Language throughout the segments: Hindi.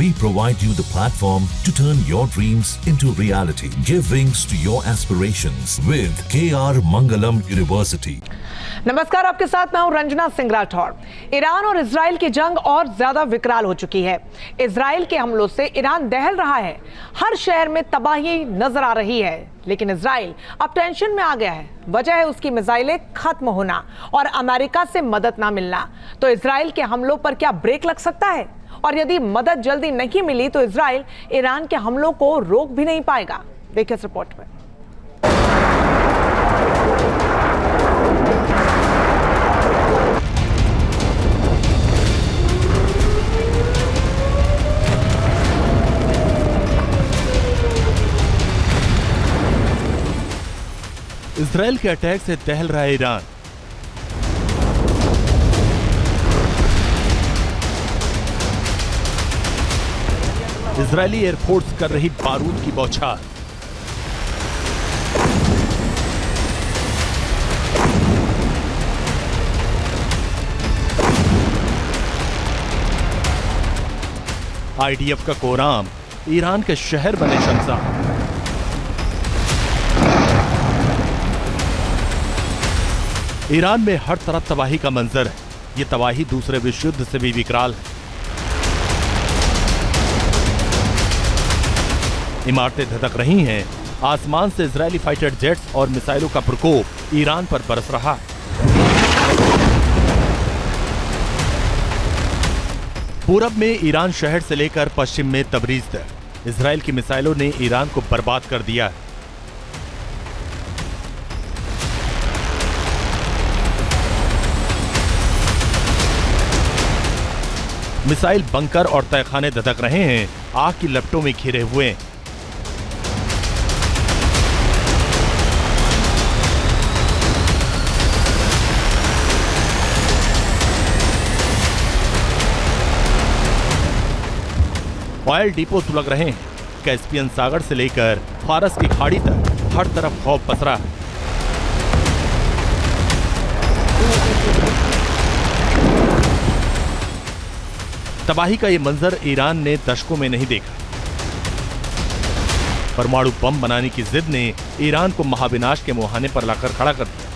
We provide you the platform to turn your dreams into reality. Give wings to your aspirations with KR Mangalam University. नमस्कार, आपके साथ मैं हूं रंजना सिंह राठौर। ईरान और इजराइल की जंग और ज्यादा विकराल हो चुकी है। इजराइल के हमलों से ईरान दहल रहा है। हर शहर में तबाही नजर आ रही है, लेकिन इजराइल अब टेंशन में आ गया है। वजह है उसकी मिसाइलें खत्म होना और अमेरिका से मदद ना मिलना। तो इजराइल के हमलों पर क्या ब्रेक लग सकता है? और यदि मदद जल्दी नहीं मिली तो इजराइल ईरान के हमलों को रोक भी नहीं पाएगा। देखिए इस रिपोर्ट में। इजराइल के अटैक से दहल रहा है ईरान। इजरायली एयरफोर्स कर रही बारूद की बौछार। आईडीएफ का कोराम ईरान के शहर बने शमशान। ईरान में हर तरफ तबाही का मंजर है। ये तबाही दूसरे विश्व युद्ध से भी विकराल है। इमारतें धधक रही हैं। आसमान से इजरायली फाइटर जेट्स और मिसाइलों का प्रकोप ईरान पर बरस रहा है। पूरब में ईरान शहर से लेकर पश्चिम में तबरीज तक इजराइल की मिसाइलों ने ईरान को बर्बाद कर दिया है। मिसाइल बंकर और तहखाने धधक रहे हैं, आग की लपटों में घिरे हुए हैं। ऑयल डिपो सुलग रहे हैं। कैस्पियन सागर से लेकर फारस की खाड़ी तक हर तरफ खौफ पसरा है। तबाही का ये मंजर ईरान ने दशकों में नहीं देखा। परमाणु बम बनाने की जिद ने ईरान को महाविनाश के मुहाने पर लाकर खड़ा कर दिया।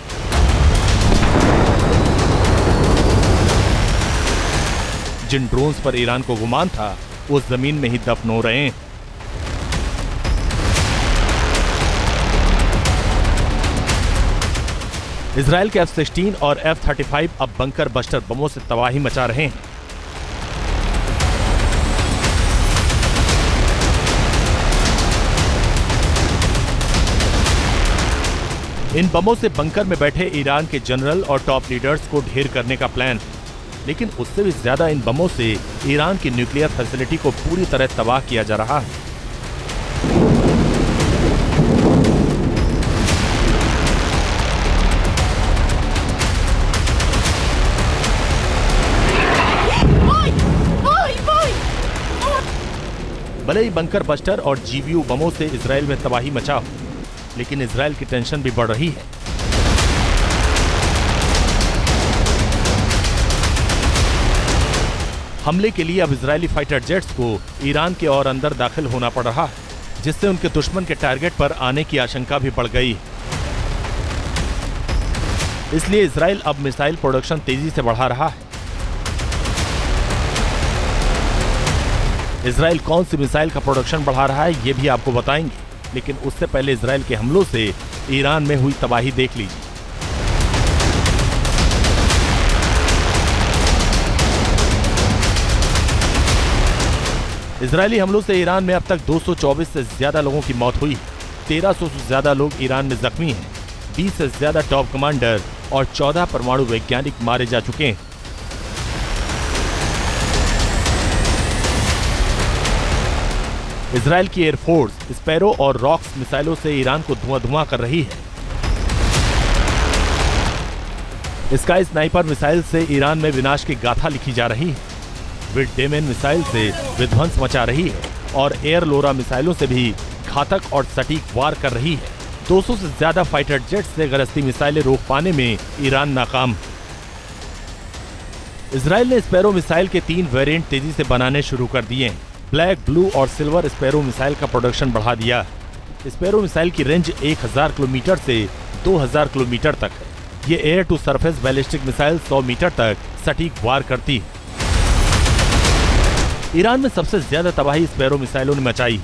जिन ड्रोन्स पर ईरान को गुमान था वो जमीन में ही दफन हो रहे हैं। इजराइल के F-16 और F-35 अब बंकर बस्टर बमों से तबाही मचा रहे हैं। इन बमों से बंकर में बैठे ईरान के जनरल और टॉप लीडर्स को ढेर करने का प्लान, लेकिन उससे भी ज्यादा इन बमों से ईरान की न्यूक्लियर फैसिलिटी को पूरी तरह तबाह किया जा रहा है। भले ही बंकर बस्टर और जीवीयू बमों से इजराइल में तबाही मचा हो, लेकिन इजराइल की टेंशन भी बढ़ रही है। हमले के लिए अब इजरायली फाइटर जेट्स को ईरान के और अंदर दाखिल होना पड़ रहा है, जिससे उनके दुश्मन के टारगेट पर आने की आशंका भी बढ़ गई। इसलिए इजराइल अब मिसाइल प्रोडक्शन तेजी से बढ़ा रहा है। इजराइल कौन सी मिसाइल का प्रोडक्शन बढ़ा रहा है ये भी आपको बताएंगे, लेकिन उससे पहले इजराइल के हमलों से ईरान में हुई तबाही देख लीजिए। इजरायली हमलों से ईरान में अब तक 224 से ज्यादा लोगों की मौत हुई है। 1300 से ज्यादा लोग ईरान में जख्मी हैं। 20 से ज्यादा टॉप कमांडर और 14 परमाणु वैज्ञानिक मारे जा चुके हैं। इजराइल की एयरफोर्स स्पैरो और रॉक्स मिसाइलों से ईरान को धुआं कर रही है। स्काई स्नाइपर मिसाइल से ईरान में विनाश की गाथा लिखी जा रही है। विडडेमेन मिसाइल से विध्वंस मचा रही है और एयर लोरा मिसाइलों से भी घातक और सटीक वार कर रही है। 200 से ज्यादा फाइटर जेट से गरजती मिसाइलें रोक पाने में ईरान नाकाम। इजराइल ने स्पैरो मिसाइल के 3 वेरिएंट तेजी से बनाने शुरू कर दिए हैं। ब्लैक, ब्लू और सिल्वर स्पैरो मिसाइल का प्रोडक्शन बढ़ा दिया। स्पैरो मिसाइल की रेंज 1000 किलोमीटर से 2000 किलोमीटर तक है। ये air to surface ballistic missile 100 metre तक सटीक वार करती है। ईरान में सबसे ज्यादा तबाही स्पैरो मिसाइलों ने मचाई।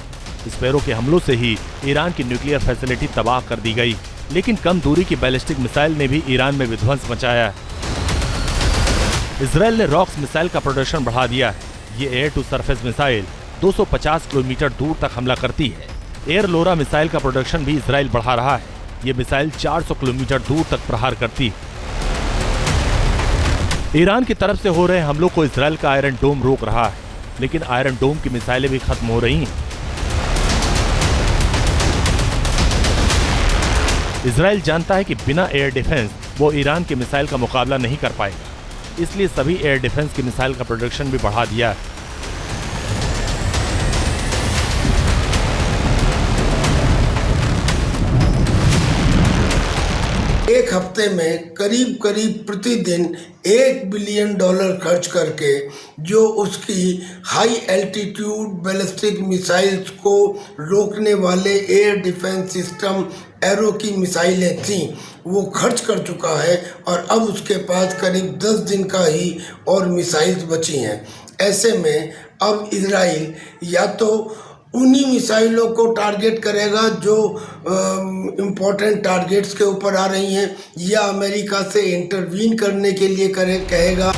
स्पैरो के हमलों से ही ईरान की न्यूक्लियर फैसिलिटी तबाह कर दी गई, लेकिन कम दूरी की बैलिस्टिक मिसाइल ने भी ईरान में विध्वंस मचाया। इजराइल ने रॉक्स मिसाइल का प्रोडक्शन बढ़ा दिया है। ये air to surface missile 250 kilometre दूर तक हमला करती है। एयर लोरा मिसाइल का प्रोडक्शन भी इजराइल बढ़ा रहा है। ये मिसाइल 400 किलोमीटर दूर तक प्रहार करती है। ईरान की तरफ से हो रहे हमलों को इजराइल का आयरन डोम रोक रहा है, लेकिन आयरन डोम की मिसाइलें भी खत्म हो रही हैं। इजराइल जानता है कि बिना एयर डिफेंस वो ईरान की मिसाइल का मुकाबला नहीं कर पाएगा, इसलिए सभी एयर डिफेंस की मिसाइल का प्रोडक्शन भी बढ़ा दिया है। एक हफ्ते में करीब करीब प्रतिदिन $1 बिलियन खर्च करके जो उसकी हाई एल्टीट्यूड बैलिस्टिक मिसाइल्स को रोकने वाले एयर डिफेंस सिस्टम एरो की मिसाइलें थीं, वो खर्च कर चुका है और अब उसके पास करीब 10 दिन का ही और मिसाइल्स बची हैं। ऐसे में अब इजराइल या तो उन्हीं मिसाइलों को टारगेट करेगा जो इम्पोर्टेंट टारगेट्स के ऊपर आ रही हैं, या अमेरिका से इंटरवीन करने के लिए कहेगा।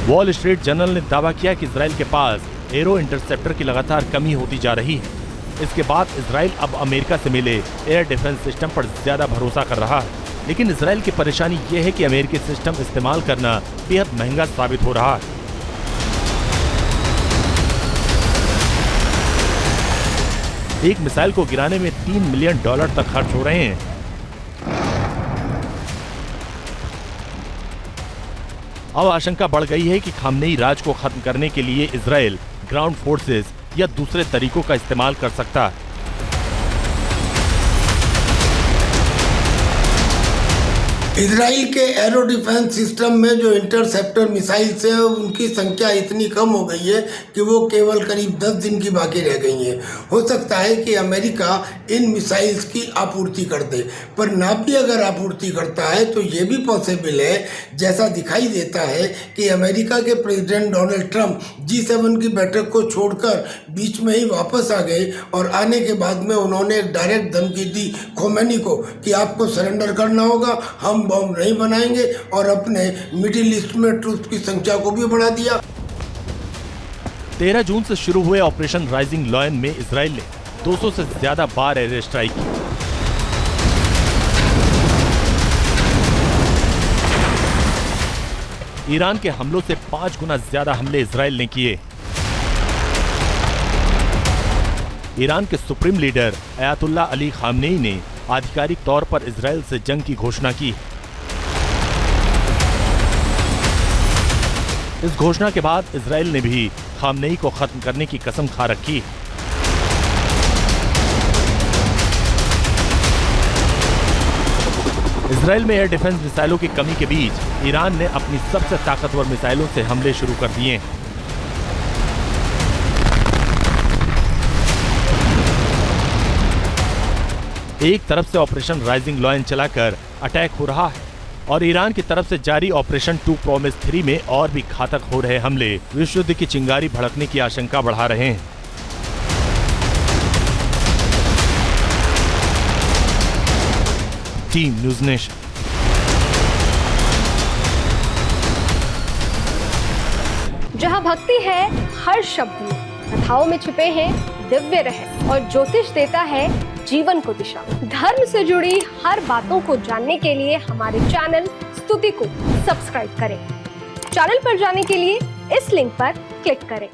वॉल स्ट्रीट जर्नल ने दावा किया कि इजराइल के पास एरो इंटरसेप्टर की लगातार कमी होती जा रही है। इसके बाद इजराइल अब अमेरिका से मिले एयर डिफेंस सिस्टम पर ज्यादा भरोसा कर रहा है, लेकिन इजराइल की परेशानी ये है कि अमेरिकी सिस्टम इस्तेमाल करना बेहद महंगा साबित हो रहा है। एक मिसाइल को गिराने में $3 मिलियन तक खर्च हो रहे हैं। अब आशंका बढ़ गई है कि खामनेई राज को खत्म करने के लिए इजराइल ग्राउंड फोर्सेस या दूसरे तरीकों का इस्तेमाल कर सकता है। इजराइल के एरो डिफेंस सिस्टम में जो इंटरसेप्टर मिसाइल्स हैं उनकी संख्या इतनी कम हो गई है कि वो केवल करीब 10 दिन की बाकी रह गई हैं। हो सकता है कि अमेरिका इन मिसाइल्स की आपूर्ति कर दे, पर ना भी अगर आपूर्ति करता है तो ये भी पॉसिबल है, जैसा दिखाई देता है कि अमेरिका के प्रेसिडेंट डोनाल्ड ट्रंप G7 की बैठक को छोड़कर बीच में ही वापस आ गए और आने के बाद में उन्होंने एक डायरेक्ट धमकी दी खोमेनी को कि आपको सरेंडर करना होगा, हम बम नहीं बनाएंगे, और अपने मिडिल ईस्ट में ट्रूप्स की संख्या को भी बढ़ा दिया। 13 जून से शुरू हुए ऑपरेशन राइजिंग लॉयन में इजराइल ने 200 से ज्यादा बार एयर स्ट्राइक की। ईरान के हमलों से 5 गुना ज्यादा हमले इजराइल ने किए। ईरान के supreme leader Ayatollah Ali Khamenei ने आधिकारिक तौर पर इजराइल से जंग की घोषणा की। इस घोषणा के बाद इजराइल ने भी खामनेई को खत्म करने की कसम खा रखी। इजराइल में एयर डिफेंस मिसाइलों की कमी के बीच ईरान ने अपनी सबसे ताकतवर मिसाइलों से हमले शुरू कर दिए। एक तरफ से ऑपरेशन राइजिंग लॉयन चलाकर अटैक हो रहा है और ईरान की तरफ से जारी ऑपरेशन 2 प्रॉमिस 3 में और भी घातक हो रहे हमले विश्व युद्ध की चिंगारी भड़कने की आशंका बढ़ा रहे हैं। Team news nation. जहां भक्ति है हर शब्द में, कथाओं में छुपे हैं दिव्य रहस्य और ज्योतिष देता है जीवन को दिशा। धर्म से जुड़ी हर बातों को जानने के लिए हमारे चैनल स्तुति को सब्सक्राइब करें। चैनल पर जाने के लिए इस लिंक पर क्लिक करें।